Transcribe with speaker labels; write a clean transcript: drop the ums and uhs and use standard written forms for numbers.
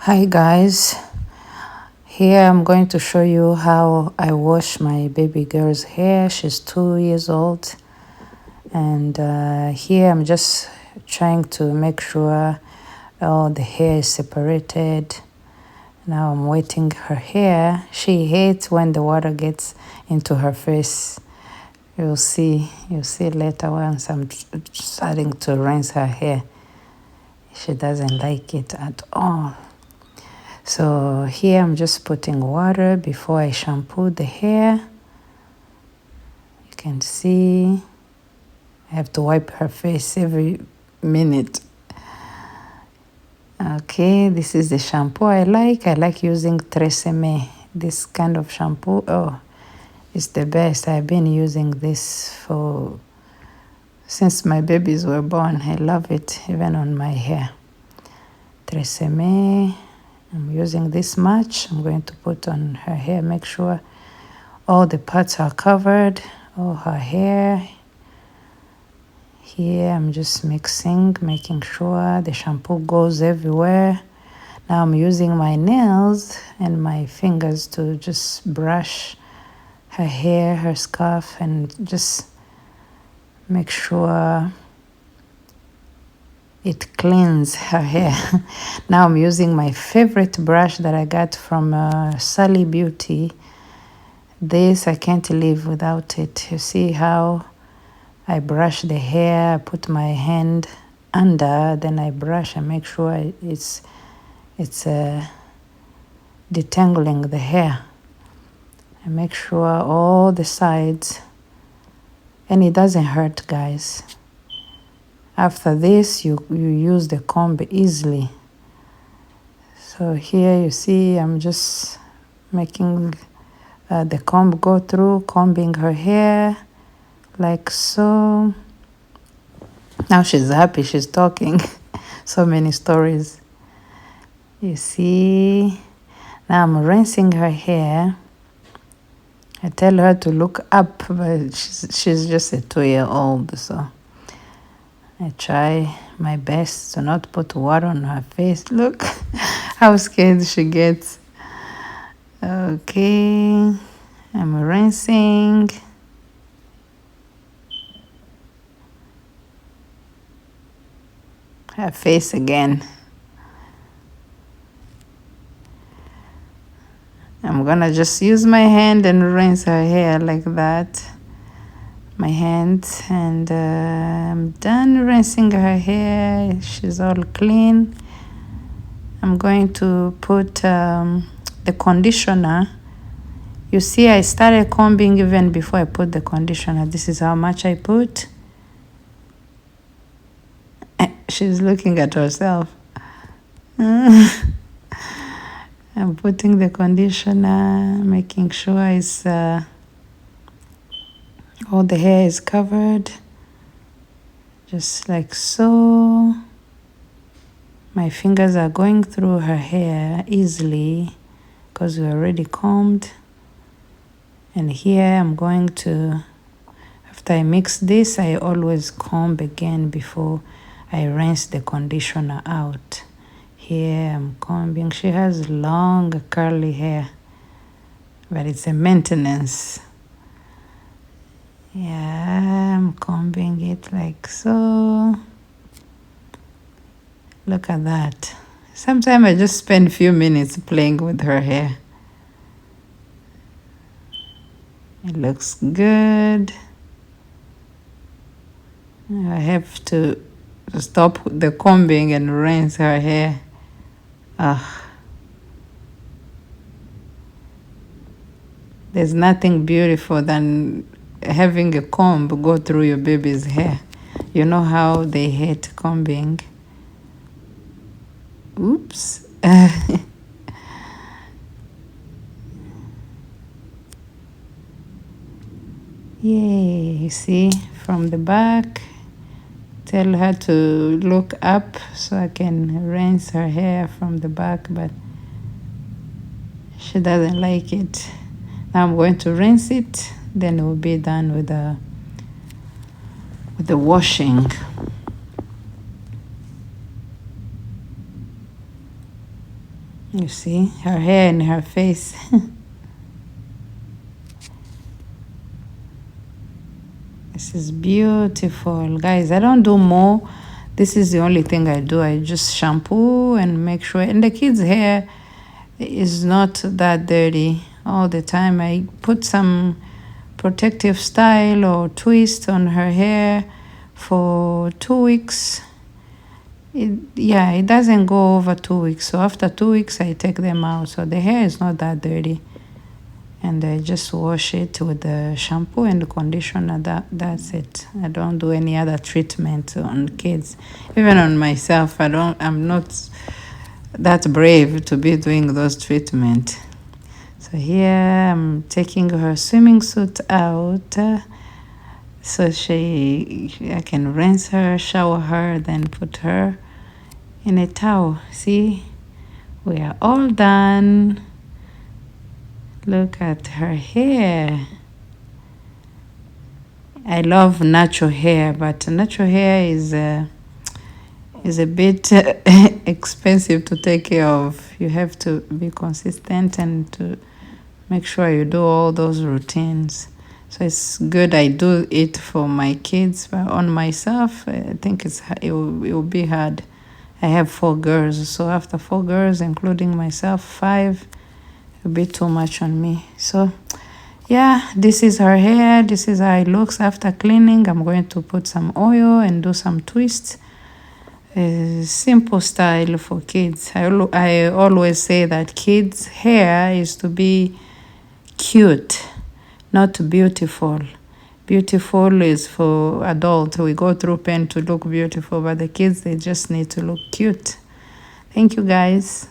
Speaker 1: Hi guys, here I'm going to show you how I wash my baby girl's hair. She's 2 years old, and here I'm just trying to make sure all the hair is separated. Now I'm wetting her hair. She hates when the water gets into her face. You'll see later once I'm starting to rinse her hair. She doesn't like it at all. So here I'm just putting water before I shampoo the hair. You can see I have to wipe her face every minute. Okay, this is the shampoo I like. I like using Tresemme. This kind of shampoo, it's the best. I've been using this since my babies were born. I love it, even on my hair. Tresemme. I'm using this much. I'm going to put on her hair, make sure all the parts are covered, all her hair. Here I'm just mixing, making sure the shampoo goes everywhere. Now I'm using my nails and my fingers to just brush her hair, her scarf, and just make sure it cleans her hair. Now I'm using my favorite brush that I got from Sally Beauty. This, I can't live without it. You see how I brush the hair, I put my hand under, then I brush and make sure it's detangling the hair. I make sure all the sides, and it doesn't hurt, guys. After this, you use the comb easily. So here you see I'm just making the comb go through, combing her hair like so. Now she's happy, she's talking. So many stories. You see, now I'm rinsing her hair. I tell her to look up, but she's just a 2-year-old, so I try my best to not put water on her face. Look how scared she gets. Okay, I'm rinsing. Her face again. I'm gonna just use my hand and rinse her hair like that. My hand, and I'm done rinsing her hair. She's all clean. I'm going to put the conditioner. You see, I started combing even before I put the conditioner. This is how much I put. She's looking at herself. I'm putting the conditioner, making sure it's all the hair is covered, just like so. My fingers are going through her hair easily because we already combed. And here I'm going to, after I mix this, I always comb again before I rinse the conditioner out. Here I'm combing. She has long curly hair, but it's a maintenance. Yeah, I'm combing it like so. Look at that. Sometimes I just spend a few minutes playing with her hair. It looks good. I have to stop the combing and rinse her hair. There's nothing beautiful than having a comb go through your baby's hair. You know how they hate combing. Oops. Yay, you see, from the back. Tell her to look up so I can rinse her hair from the back, but she doesn't like it. Now I'm going to rinse it, then we'll be done with the washing. You see her hair and her face. This is beautiful, guys. I don't do more. This is the only thing I do. I just shampoo and make sure. And the kids' hair is not that dirty all the time. I put some protective style or twist on her hair for 2 weeks. It doesn't go over 2 weeks. So after 2 weeks, I take them out. So the hair is not that dirty. And I just wash it with the shampoo and the conditioner. That's it. I don't do any other treatment on kids. Even on myself, I'm not that brave to be doing those treatments. So here I'm taking her swimming suit out. So I can rinse her, shower her, then put her in a towel. See, we are all done. Look at her hair. I love natural hair, but natural hair is a bit expensive to take care of. You have to be consistent and to make sure you do all those routines. So it's good I do it for my kids, but on myself, I think it will be hard. I have 4 girls, so after 4 girls, including myself, 5, a bit too much on me. So yeah, this is her hair. This is how it looks after cleaning. I'm going to put some oil and do some twists. Simple style for kids. I always say that kids' hair is to be cute, not beautiful. Beautiful is for adults. We go through pain to look beautiful, but the kids, they just need to look cute. Thank you, guys.